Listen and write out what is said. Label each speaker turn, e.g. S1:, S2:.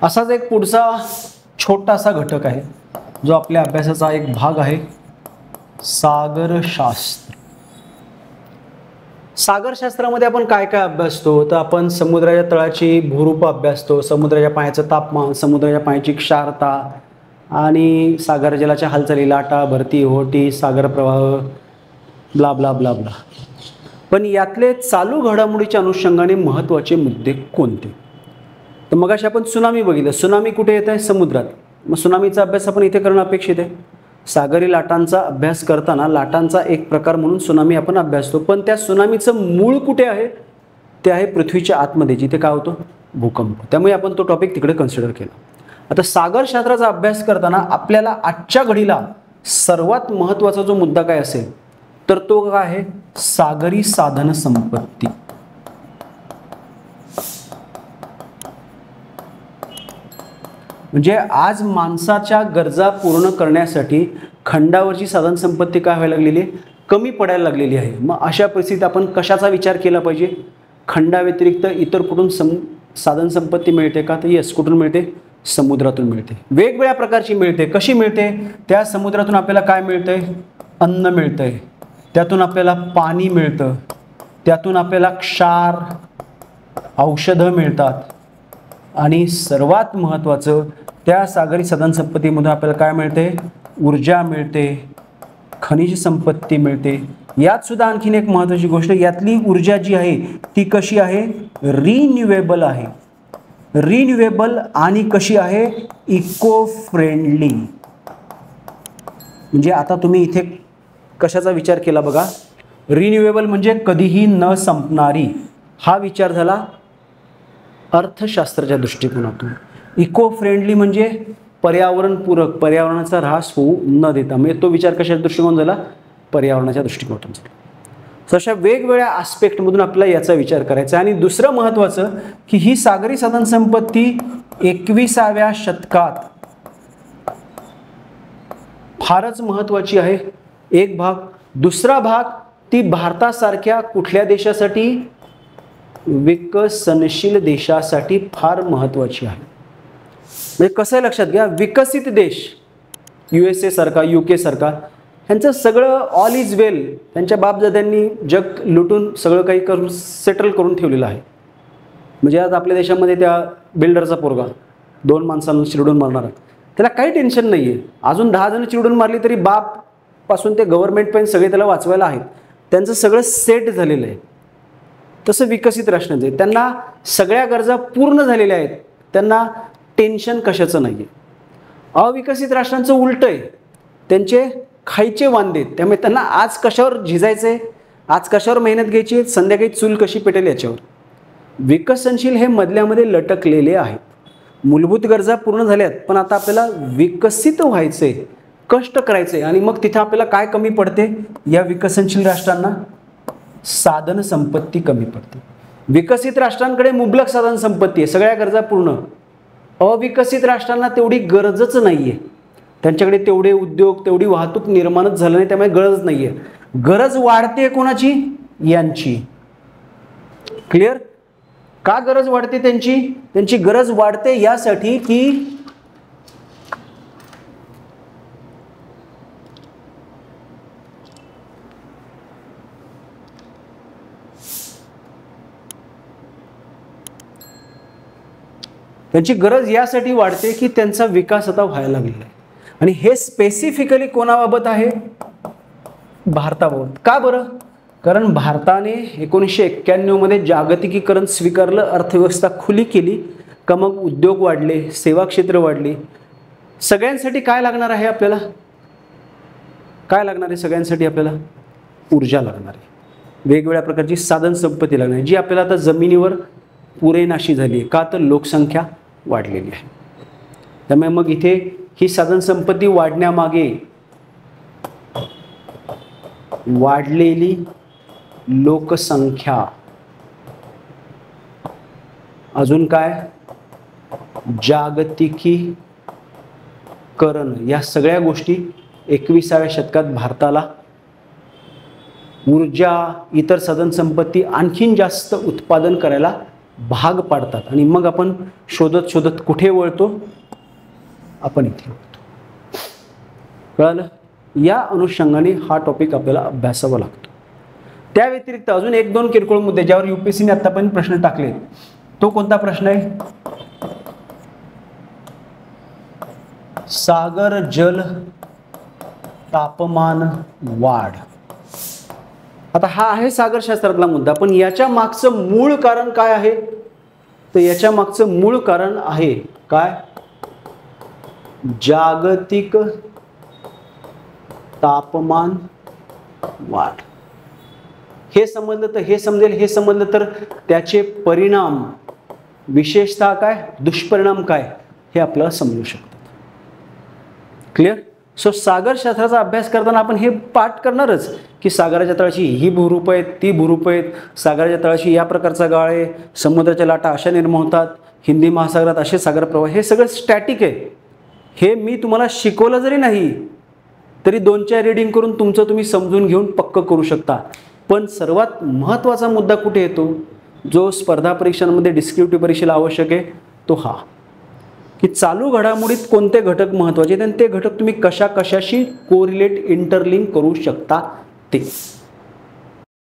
S1: असाच एक पुढचा छोटासा घटक आहे जो आपल्या अभ्यासाचा एक भाग आहे, सागरशास्त्र. सागरशास्त्रामध्ये आपण काय काय अभ्यासतो तर आपण समुद्राच्या तळाची भूरूप अभ्यासतो, समुद्राच्या पाण्याचं तापमान, समुद्राच्या पाण्याची क्षारता आणि सागर जलाच्या हालचाली, लाटा, भरती, ओहोटी, सागर प्रवाह, ब्ला ब्ला ब्ला ब्ला. पण यातले चालू घडामोडीच्या अनुषंगाने महत्त्वाचे मुद्दे कोणते? तर मगाशी आपण सुनामी बघितलं. सुनामी कुठे येत आहे? समुद्रात. मग सुनामीचा अभ्यास आपण इथे करणं अपेक्षित आहे. सागरी लाटांचा अभ्यास करताना लाटांचा एक प्रकार म्हणून सुनामी आपण अभ्यासतो, पण त्या सुनामीचं मूळ कुठे आहे? ते आहे पृथ्वीच्या आतमध्ये, जिथे काय होतं? भूकंप. त्यामुळे आपण तो टॉपिक तिकडे कन्सिडर केला. आता सागरशास्त्राचा अभ्यास करताना आपल्याला आजच्या घडीला सर्वात महत्त्वाचा जो मुद्दा काय असेल तर तो काय आहे? सागरी साधन संपत्ती. म्हणजे आज माणसाच्या गरजा पूर्ण करण्यासाठी खंडावरची साधन संपत्ती काय व्हायला लागलेली आहे? कमी पडायला लागलेली आहे. मग अशा परिस्थितीत आपण कशाचा विचार केला पाहिजे? खंडाव्यतिरिक्त इतर कुठून साधन संपत्ती मिळते का? तर येस, कुठून मिळते? समुद्रातून मिळते. वेगवेगळ्या प्रकारची मिळते. कशी मिळते? त्या समुद्रातून आपल्याला काय मिळतंय? अन्न मिळतंय, त्यातून आपल्याला पाणी मिळतं, त्यातून आपल्याला क्षार, औषधं मिळतात आणि सर्वात महत्त्वाचं त्या सागरी साधन संपत्तीमधून आपल्याला काय मिळते? ऊर्जा मिळते, खनिज संपत्ती मिळते. यात सुद्धा आणखीन एक महत्त्वाची गोष्ट, यातली ऊर्जा जी आहे ती कशी आहे? रिन्युएबल आहे. रिन्युएबल आणि कशी आहे? Eco friendly. म्हणजे आता तुम्ही इथे कशाचा विचार केला बघा? रिन्युएबल म्हणजे कधीही न संपणारी, हा विचार झाला अर्थशास्त्राच्या दृष्टिकोनातून. इको फ्रेंडली म्हणजे पर्यावरणपूरक, पर्यावरणाचा ऱ्हास होऊ न देता. म्हणजे तो विचार कशाच्या दृष्टिकोन झाला? पर्यावरणाच्या दृष्टिकोनातून झाला. तर अशा वेगवेगळ्या आस्पेक्टमधून आपल्याला याचा विचार करायचा. आणि दुसरं महत्त्वाचं की ही सागरी साधन संपत्ती 21व्या शतकात फारच महत्त्वाची आहे. एक भाग. दुसरा भाग, ती भारतासारख्या कुठल्या देशासाठी? विकसनशील देशासाठी फार महत्त्वाची आहे. म्हणजे कसं आहे लक्षात घ्या, विकसित देश, USA सारखा, UK सारखा, ह्यांचं सगळं ऑल इज वेल. त्यांच्या बापदाद्यांनी जग लुटून सगळं काही करून सेटल करून ठेवलेलं आहे. म्हणजे आज आपल्या देशामध्ये त्या बिल्डरचा पोरगा 2 माणसांना चिरडून मारणार आहे, त्याला काही टेन्शन नाही आहे. अजून 10 जण चिरडून मारली तरी बाप पासून ते गव्हर्नमेंट पण सगळे त्याला वाचवायला आहेत. त्यांचं सगळं सेट झालेलं आहे. तसं विकसित राष्ट्रांचे त्यांना सगळ्या गरजा पूर्ण झालेल्या आहेत, त्यांना टेन्शन कशाचं नाही आहे. अविकसित राष्ट्रांचं उलटं आहे, त्यांचे खायचे वांदे, त्यामुळे त्यांना आज कशावर झिजायचे, आज कशावर मेहनत घ्यायची, संध्याकाळी चूल कशी पेटेल याच्यावर. विकसनशील हे मधल्यामध्ये लटकलेले आहेत. मूलभूत गरजा पूर्ण झाल्यात, पण आता आपल्याला विकसित व्हायचे, कष्ट करायचे. आणि मग तिथं आपल्याला काय कमी पडते? या विकसनशील राष्ट्रांना साधन संपत्ती कमी पडते. विकसित राष्ट्रांकडे मुबलक साधन संपत्ती आहे, सगळ्या गरजा पूर्ण. अविकसित राष्ट्रांना तेवढी गरजच नाही आहे, त्यांच्याकडे तेवढे उद्योग, तेवढी वाहतूक निर्माणच झालं नाही, त्यामुळे गरज नाही आहे. गरज वाढते कोणाची? यांची. क्लिअर? का गरज वाढते त्यांची? त्यांची गरज वाढते यासाठी की त्यांची गरज यासाठी वाढते की त्यांचा विकास आता व्हायला लागलेला आहे. आणि हे स्पेसिफिकली कोणाबाबत आहे? भारताबाबत. का बरं? कारण भारताने 1991 मध्ये जागतिकीकरण स्वीकारलं, अर्थव्यवस्था खुली केली का मग उद्योग वाढले, सेवा क्षेत्र वाढली. सगळ्यांसाठी काय लागणार आहे आपल्याला? काय लागणार आहे सगळ्यांसाठी आपल्याला? ऊर्जा लागणार आहे, वेगवेगळ्या प्रकारची साधन संपत्ती लागणार आहे, जी आपल्याला आता जमिनीवर पुरेनाशी झाली आहे. का? तर लोकसंख्या वाढलेली आहे. त्यामुळे मग इथे ही साधन संपत्ती वाढण्यामागे वाढलेली लोकसंख्या, अजून काय? जागतिकीकरण, या सगळ्या गोष्टी 21व्या शतकात भारताला ऊर्जा, इतर साधन संपत्ती आणखीन जास्त उत्पादन करायला भाग पाडतात आणि मग आपण शोधत शोधत कुठे वळतो, आपण इथे वळतो. कळालं? या अनुषंगाने हा टॉपिक आपल्याला अभ्यासावा लागतो. त्या व्यतिरिक्त अजून 1-2 किरकोळ मुद्दे ज्यावर UPSCने आतापर्यंत प्रश्न टाकले. तो कोणता प्रश्न आहे? सागर जल तापमान वाढ. आता हा आहे सागरशास्त्रातला मुद्दा, पण याच्या मागचं मूळ कारण काय आहे? तर याच्या मागचं मूळ कारण आहे काय? जागतिक तापमान वाढ. हे समजलं तर हे समजेल, हे समजलं तर त्याचे परिणाम, विशेषतः काय, दुष्परिणाम काय, हे आपल्याला समजू शकतात. क्लिअर? सो सागरशास्त्राचा अभ्यास करताना आपण हे पाठ करणारच की सागराच्या तळाशी ही भूरूप आहेत, ती भूरूप आहेत, सागराच्या तळाशी या प्रकारचा गाळ आहे, समुद्राच्या लाटा अशा निर्माण होतात, हिंदी महासागरात असे सागर प्रवाह. हे सगळं स्टॅटिक आहे. हे मी तुम्हाला शिकवलं जरी नाही तरी 2-4 रीडिंग करून तुमचं तुम्ही समजून घेऊन पक्क करू शकता. पण सर्वात महत्त्वाचा मुद्दा कुठे येतो, जो स्पर्धा परीक्षांमध्ये डिस्क्रिप्टिव्ह परीक्षेला आवश्यक आहे, तो हा की चालू घडामोडीत कोणते घटक महत्त्वाचे आहेत आणि ते घटक तुम्ही कशा कशाशी कोरिलेट, इंटरलिंक करू शकता ते.